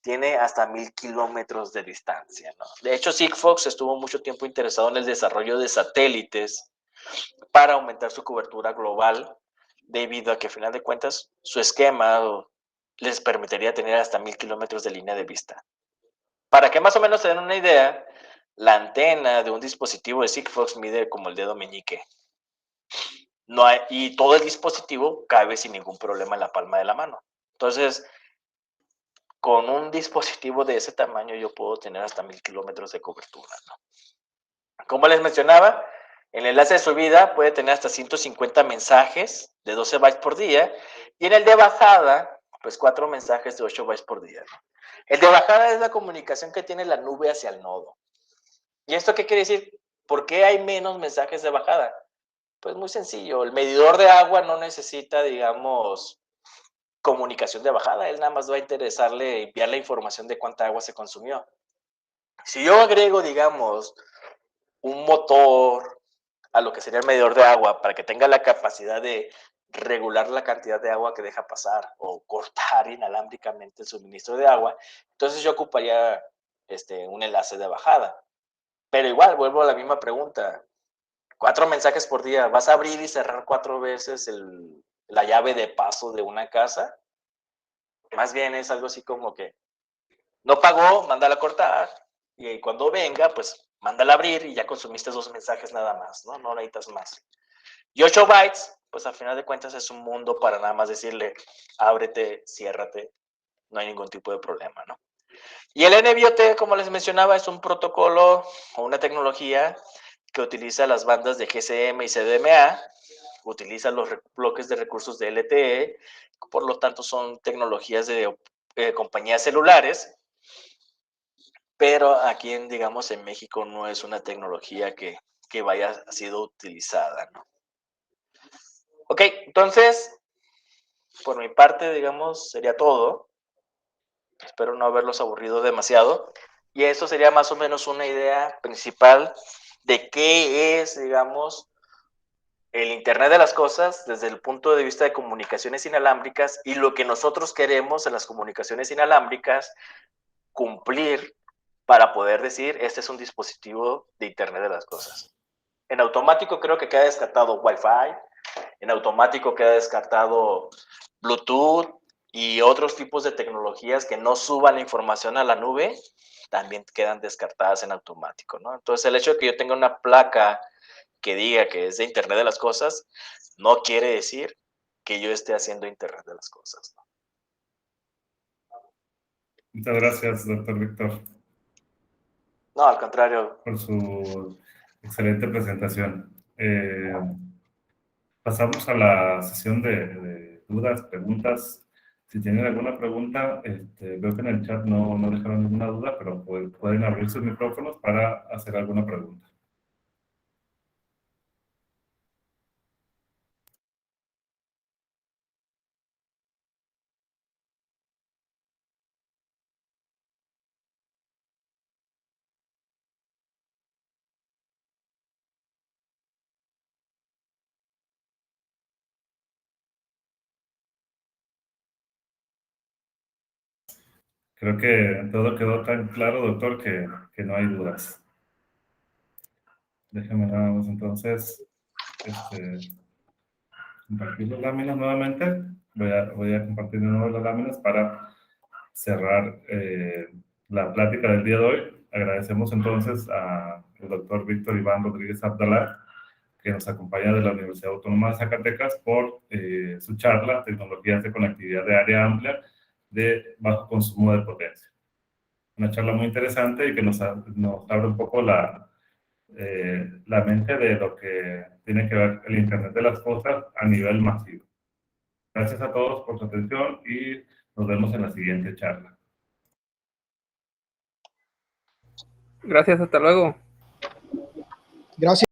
tiene hasta 1000 kilómetros de distancia, ¿no? De hecho, Sigfox estuvo mucho tiempo interesado en el desarrollo de satélites para aumentar su cobertura global, debido a que, a final de cuentas, su esquema les permitiría tener hasta 1000 kilómetros de línea de vista. Para que más o menos se den una idea, la antena de un dispositivo de Sigfox mide como el dedo meñique. No hay, y todo el dispositivo cabe sin ningún problema en la palma de la mano. Entonces, con un dispositivo de ese tamaño yo puedo tener hasta 1000 kilómetros de cobertura, ¿no? Como les mencionaba, el enlace de subida puede tener hasta 150 mensajes de 12 bytes por día, y en el de bajada, pues 4 mensajes de 8 bytes por día, ¿no? El de bajada es la comunicación que tiene la nube hacia el nodo. ¿Y esto qué quiere decir? ¿Por qué hay menos mensajes de bajada? Pues muy sencillo, el medidor de agua no necesita, digamos, comunicación de bajada, él nada más va a interesarle enviar la información de cuánta agua se consumió. Si yo agrego, digamos, un motor a lo que sería el medidor de agua para que tenga la capacidad de regular la cantidad de agua que deja pasar o cortar inalámbricamente el suministro de agua, entonces yo ocuparía un enlace de bajada. Pero igual, vuelvo a la misma pregunta. 4 mensajes por día, ¿vas a abrir y cerrar 4 veces la llave de paso de una casa? Más bien es algo así como que no pagó, mándala a cortar, y cuando venga, pues mándala a abrir y ya consumiste 2 mensajes nada más, ¿no? No necesitas más. Y 8 bytes, pues al final de cuentas es un mundo para nada más decirle, ábrete, ciérrate, no hay ningún tipo de problema, ¿no? Y el NB-IoT, como les mencionaba, es un protocolo o una tecnología que utiliza las bandas de GSM y CDMA, utiliza los bloques de recursos de LTE, por lo tanto son tecnologías de compañías celulares, pero aquí, digamos, en México no es una tecnología que vaya sido utilizada, ¿no? Ok, entonces, por mi parte, digamos, sería todo. Espero no haberlos aburrido demasiado. Y eso sería más o menos una idea principal de qué es, digamos, el Internet de las cosas desde el punto de vista de comunicaciones inalámbricas y lo que nosotros queremos en las comunicaciones inalámbricas cumplir para poder decir, este es un dispositivo de Internet de las cosas. En automático creo que queda descartado Wi-Fi, en automático queda descartado Bluetooth y otros tipos de tecnologías que no suban la información a la nube, también quedan descartadas en automático, ¿no? Entonces, el hecho de que yo tenga una placa que diga que es de Internet de las cosas, no quiere decir que yo esté haciendo Internet de las cosas, ¿no? Muchas gracias, doctor Víctor, No, al contrario. por su excelente presentación. Pasamos a la sesión de dudas, preguntas. Si tienen alguna pregunta, veo que en el chat no dejaron ninguna duda, pero pueden abrir sus micrófonos para hacer alguna pregunta. Creo que todo quedó tan claro, doctor, que no hay dudas. Déjame nada más entonces compartir las láminas nuevamente. Voy a compartir de nuevo las láminas para cerrar la plática del día de hoy. Agradecemos entonces al doctor Víctor Iván Rodríguez Abdalá, que nos acompaña de la Universidad Autónoma de Zacatecas, por su charla, Tecnologías de Conectividad de Área Amplia de Bajo Consumo de Potencia. Una charla muy interesante y que nos abre un poco la mente de lo que tiene que ver el Internet de las Cosas a nivel masivo. Gracias a todos por su atención y nos vemos en la siguiente charla. Gracias, hasta luego. Gracias.